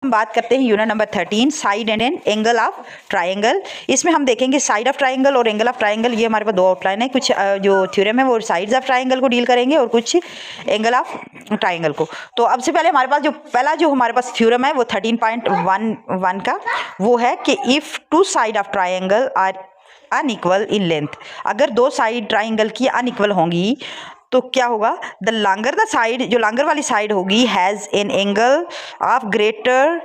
हम बात करते हैं unit number 13 side and angle of triangle. इसमें हम देखेंगे साइड ऑफ ट्राइंगल और एंगल ऑफ ट्राइंगल। ये हमारे पास दो आउटलाइन है, कुछ जो थ्योरम है वो साइड्स ऑफ ट्राइंगल को डील करेंगे और कुछ एंगल ऑफ ट्राइंगल को। तो अब से पहले हमारे पास जो पहला जो हमारे पास थ्योरम है वो 13.11 का वो है कि if two side of triangle are unequal in length, अगर दो साइड ट्राइंगल की अनइक्वल होंगी तो क्या होगा, द लॉन्गर द साइड, जो लॉन्गर वाली साइड होगी has an angle of greater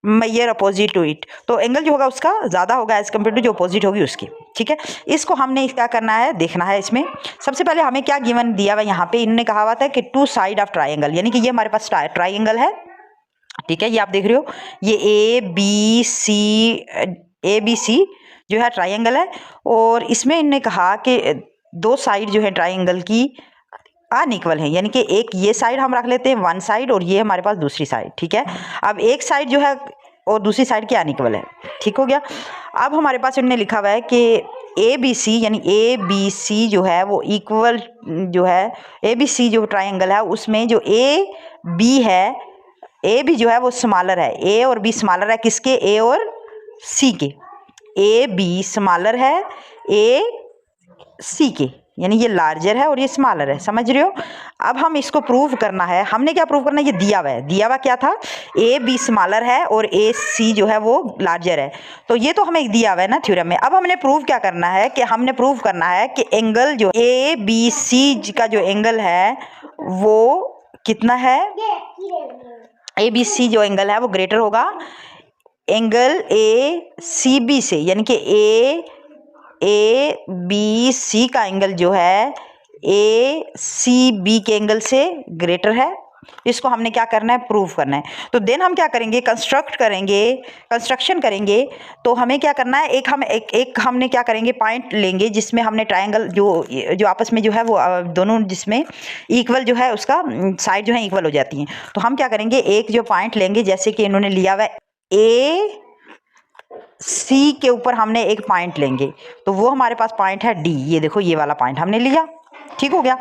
major opposite to it, तो एंगल जो होगा उसका ज़्यादा होगा एज कम्पेयर टू जो अपोजिट होगी उसकी। ठीक है, इसको हमने क्या करना है, देखना है। इसमें सबसे पहले हमें क्या गिवन दिया हुआ है, यहाँ पे इन्होंने कहा हुआ था कि टू साइड ऑफ ट्राइंगल, यानी कि ये हमारे पास ट्राइंगल है। ठीक है, ये आप देख रहे हो, ये ए बी सी जो है ट्राइंगल है, और इसमें इन्होंने कहा कि दो साइड जो है ट्राइंगल की अनइक्वल है, यानी कि एक ये साइड हम रख लेते हैं वन साइड और ये हमारे पास दूसरी साइड। ठीक है, अब एक साइड जो है और दूसरी साइड की अनइक्वल है। ठीक हो गया। अब हमारे पास इन्होंने लिखा हुआ है कि ए बी सी, यानी ए बी सी जो है वो इक्वल जो है, ए बी सी जो ट्राइंगल है उसमें जो ए बी है, ए बी जो है वो स्मॉलर है, ए और बी स्मॉलर है किसके, ए और सी के। ए बी स्मॉलर है ए सी के, यानी ये लार्जर है और ये स्मॉलर है, समझ रहे हो। अब हम इसको प्रूव करना है, हमने क्या प्रूव करना है, ये दिया हुआ है, दिया हुआ क्या था, ए बी स्मॉलर है और ए सी जो है वो लार्जर है, तो ये तो हमें दिया हुआ है ना थ्योरम में। अब हमने प्रूव क्या करना है कि हमने प्रूव करना है कि एंगल जो ए बी सी का जो एंगल है वो कितना है, ए बी सी जो एंगल है वो ग्रेटर होगा एंगल ए सी बी से, यानी कि ए बी सी का एंगल जो है ए सी बी के एंगल से ग्रेटर है। इसको हमने क्या करना है, प्रूव करना है। तो देन हम क्या करेंगे, कंस्ट्रक्शन करेंगे। तो हमें क्या करना है, एक हमने क्या करेंगे, पॉइंट लेंगे जिसमें हमने ट्रायंगल जो आपस में जो है वो दोनों जिसमें इक्वल जो है उसका साइड जो है इक्वल हो जाती हैं। तो हम क्या करेंगे, एक जो पॉइंट लेंगे, जैसे कि इन्होंने लिया हुआ है ए सी के ऊपर हमने एक पॉइंट लेंगे, तो वो हमारे पास पॉइंट है डी, ये देखो ये वाला पॉइंट हमने लिया। ठीक हो गया।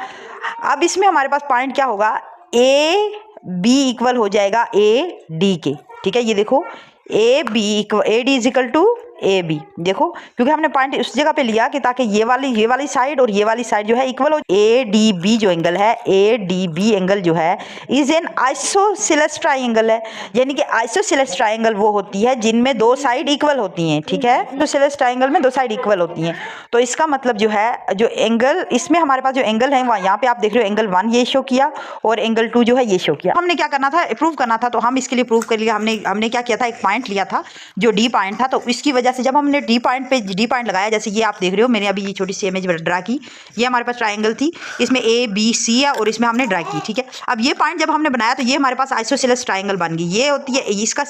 अब इसमें हमारे पास पॉइंट क्या होगा, ए बी इक्वल हो जाएगा ए डी के। ठीक है, ये देखो A D is equal to A B, देखो क्योंकि हमने पॉइंट उस जगह पे लिया कि ताकि ये वाली साइड और ये वाली साइड जो है इक्वल हो। ए डी बी जो एंगल है, ए डी बी एंगल जो है इज एन आइसोसेलेस ट्राइंगल है, यानी कि आइसोसेलेस ट्राइंगल वो होती है जिनमें दो साइड इक्वल होती हैं। ठीक है, आइसोसेलेस ट्राइंगल में दो साइड इक्वल होती हैं। तो इसका मतलब जो है, जो एंगल इसमें हमारे पास जो एंगल है वहाँ यहाँ पे आप देख रहे हो एंगल 1 ये शो किया और एंगल 2 जो है ये शो किया। हमने क्या करना था, प्रूव करना था, तो हम इसके लिए प्रूव कर लिया। हमने क्या किया था, एक पॉइंट लिया था जो डी पॉइंट था, तो इसकी वजह से जब हमने डी पॉइंट लगाया, जैसे ये आप देख रहे हो, मैंने अभी ये छोटी सी इमेज ड्रा की, ये हमारे पास ट्राइंगल थी, इसमें ए बी सी है और इसमें हमने ड्रा की। ठीक है, अब ये पॉइंट जब हमने बनाया तो ये हमारे पास आइसोसेलेस ट्राइंगल बन गई। ये होती है इसका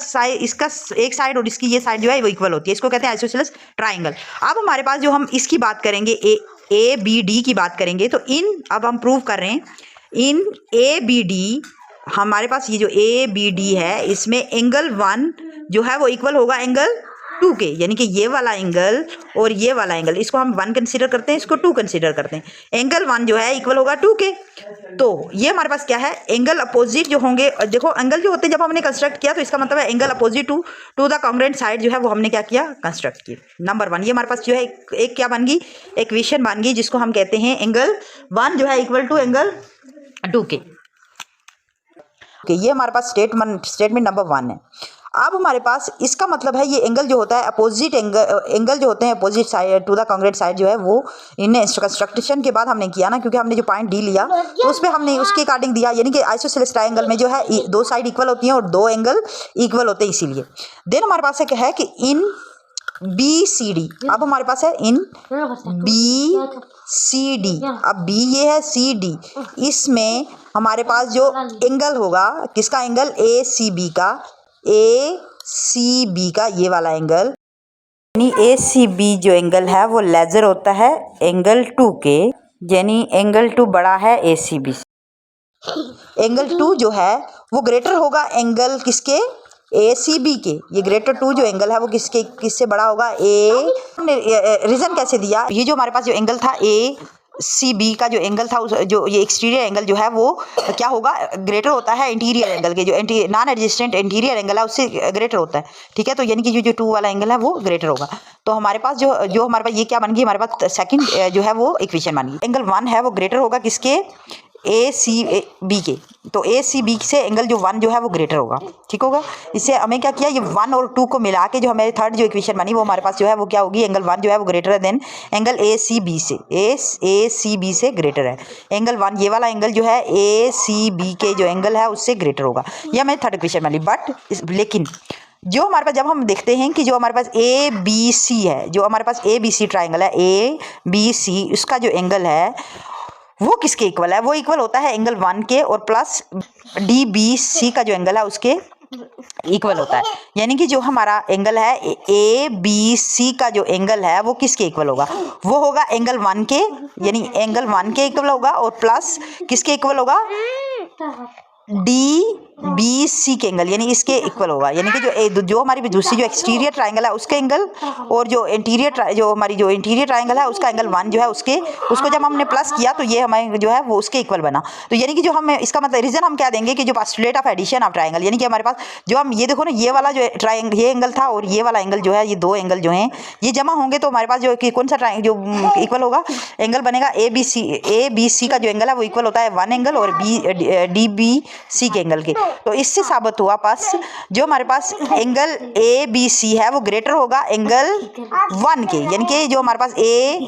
एक साइड और इसकी ये साइड जो है वो इक्वल होती है, इसको कहते हैं आइसोसेलेस ट्राइंगल। अब हमारे पास जो हम इसकी बात करेंगे, ए बी डी की बात करेंगे, तो अब हम प्रूव कर रहे हैं इन ए बी डी, हमारे पास ये जो ए बी डी है इसमें एंगल 1 जो है वो इक्वल होगा एंगल 2 के, यानी कि ये वाला एंगल और ये वाला एंगल, इसको हम 1 कंसीडर करते हैं, इसको 2 कंसीडर करते हैं। एंगल 1 जो है इक्वल होगा 2 के। तो ये हमारे पास क्या है, एंगल अपोजिट जो होंगे, देखो एंगल जो होते हैं जब हमने कंस्ट्रक्ट किया तो इसका मतलब है angle opposite to the congruent side जो है वो हमने क्या किया, कंस्ट्रक्ट किया। नंबर 1 ये हमारे पास जो है एक क्या बन गई, इक्वेशन बन गई, जिसको हम कहते हैं एंगल 1 जो है इक्वल टू एंगल 2 के। ये हमारे पास स्टेटमेंट नंबर 1 है। अब हमारे पास इसका मतलब है ये एंगल जो होता है अपोजिट एंगल जो होते हैं opposite side to the congruent side जो है वो इन्हें कंस्ट्रक्शन के बाद हमने किया ना, क्योंकि हमने जो पॉइंट डी लिया तो उस पर हमने उसके अकॉर्डिंग दिया, यानी कि आइसोसेलेस ट्राइंगल में जो है दो साइड इक्वल होती हैं और दो एंगल इक्वल होते हैं, इसीलिए। देन हमारे पास क्या है कि इन बी सी डी, अब हमारे पास है इन बी सी डी, अब बी ये है सी डी, इसमें हमारे पास जो एंगल होगा किसका, एंगल ए सी बी का, ए सी बी का ये वाला एंगल, यानी ए सी बी जो एंगल है वो लेजर होता है एंगल 2 के, यानी एंगल 2 बड़ा है ए सी बी से। एंगल 2 जो है वो ग्रेटर होगा एंगल किसके, ए सी बी के। ये ग्रेटर 2 जो एंगल है वो किससे बड़ा होगा, ए। रीजन कैसे दिया, ये जो हमारे पास जो एंगल था ए सी बी का जो एंगल था, उस जो ये एक्सटीरियर एंगल जो है वो क्या होगा, ग्रेटर होता है इंटीरियर एंगल के, जो नॉन एडजेसेंट इंटीरियर एंगल है उससे ग्रेटर होता है। ठीक है, तो यानी कि जो 2 वाला एंगल है वो ग्रेटर होगा। तो हमारे पास जो हमारे पास ये क्या बन गई, हमारे पास सेकंड जो है वो इक्वेशन बन गई। एंगल 1 है वो ग्रेटर होगा किसके, ए सी बी के। तो ए सी बी से एंगल जो 1 जो है वो ग्रेटर होगा। ठीक होगा, इससे हमें क्या किया, ये 1 और 2 को मिला के जो हमारे थर्ड जो इक्वेशन बनी वो हमारे पास जो है वो क्या होगी, एंगल 1 जो है वो ग्रेटर है than angle A C B से, ए सी बी से ग्रेटर है। एंगल 1 ये वाला एंगल जो है ए सी बी के जो एंगल है उससे ग्रेटर होगा। ये हमारी थर्ड इक्वेशन बनी। लेकिन जो हमारे पास जब हम देखते हैं कि जो हमारे पास ए बी सी है, जो हमारे पास ए बी सी ट्राइंगल है, ए बी सी उसका जो एंगल है वो किसके इक्वल है, वो इक्वल होता है एंगल 1 के और प्लस डी बी सी का जो एंगल है उसके इक्वल होता है। यानी कि जो हमारा एंगल है ए बी सी का जो एंगल है वो किसके इक्वल होगा, वो होगा एंगल 1 के, यानी एंगल 1 के इक्वल होगा और प्लस किसके इक्वल होगा, डी बी सी के एंगल, यानी इसके इक्वल होगा। यानी कि जो हमारी दूसरी जो एक्सटीरियर ट्राइंगल है उसके एंगल और जो हमारी जो इंटीरियर ट्राइंगल है उसका एंगल 1 जो है उसको जब हमने प्लस किया तो ये हमारे जो है वो उसके इक्वल बना। तो यानी कि जो हम इसका मतलब रीजन हम क्या देंगे कि जो postulate of addition of triangle, यानी कि हमारे पास जो हम ये देखो ना, ये वाला जो ट्राइंगल ये एंगल था और ये वाला एंगल जो है, ये 2 एंगल जो हैं ये जमा होंगे तो हमारे पास जो कौन सा ट्राइंगल जो इक्वल होगा, एंगल बनेगा ए बी सी का जो एंगल है वो इक्वल होता है 1 एंगल और डी बी सी के एंगल के। तो इससे साबित हुआ पास जो हमारे पास एंगल ए बी सी है वो ग्रेटर होगा एंगल 1 के, यानी कि जो हमारे पास ए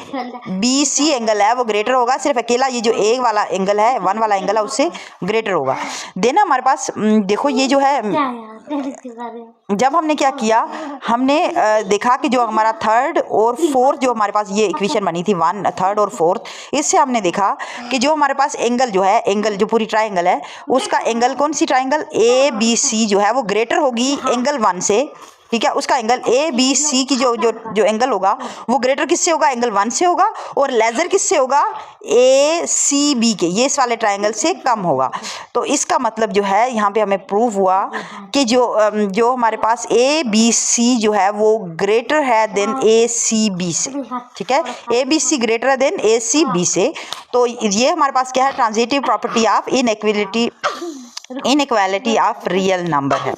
बी सी एंगल है वो ग्रेटर होगा, सिर्फ अकेला ये जो ए वाला एंगल है 1 वाला एंगल है उससे ग्रेटर होगा। देना हमारे पास देखो ये जो है, जब हमने क्या किया, हमने देखा कि जो हमारा थर्ड और फोर्थ जो हमारे पास ये इक्वेशन बनी थी 1 थर्ड और फोर्थ, इससे हमने देखा कि जो हमारे पास एंगल जो है, एंगल जो पूरी ट्राइंगल है उसका एंगल कौन C triangle A B C जो है वो ग्रेटर होगी एंगल 1 से। ठीक है, उसका एंगल ए बी सी की जो एंगल होगा वो ग्रेटर किससे होगा, एंगल 1 से होगा और लेजर किससे होगा, ए सी बी के, ये इस वाले ट्राइंगल से कम होगा। तो इसका मतलब जो है यहाँ पे हमें प्रूव हुआ कि जो हमारे पास ए बी सी जो है वो ग्रेटर है देन ए सी बी से। ठीक है, ए बी सी ग्रेटर है देन ए सी बी से। तो ये हमारे पास क्या है, transitive property of inequality of real number है।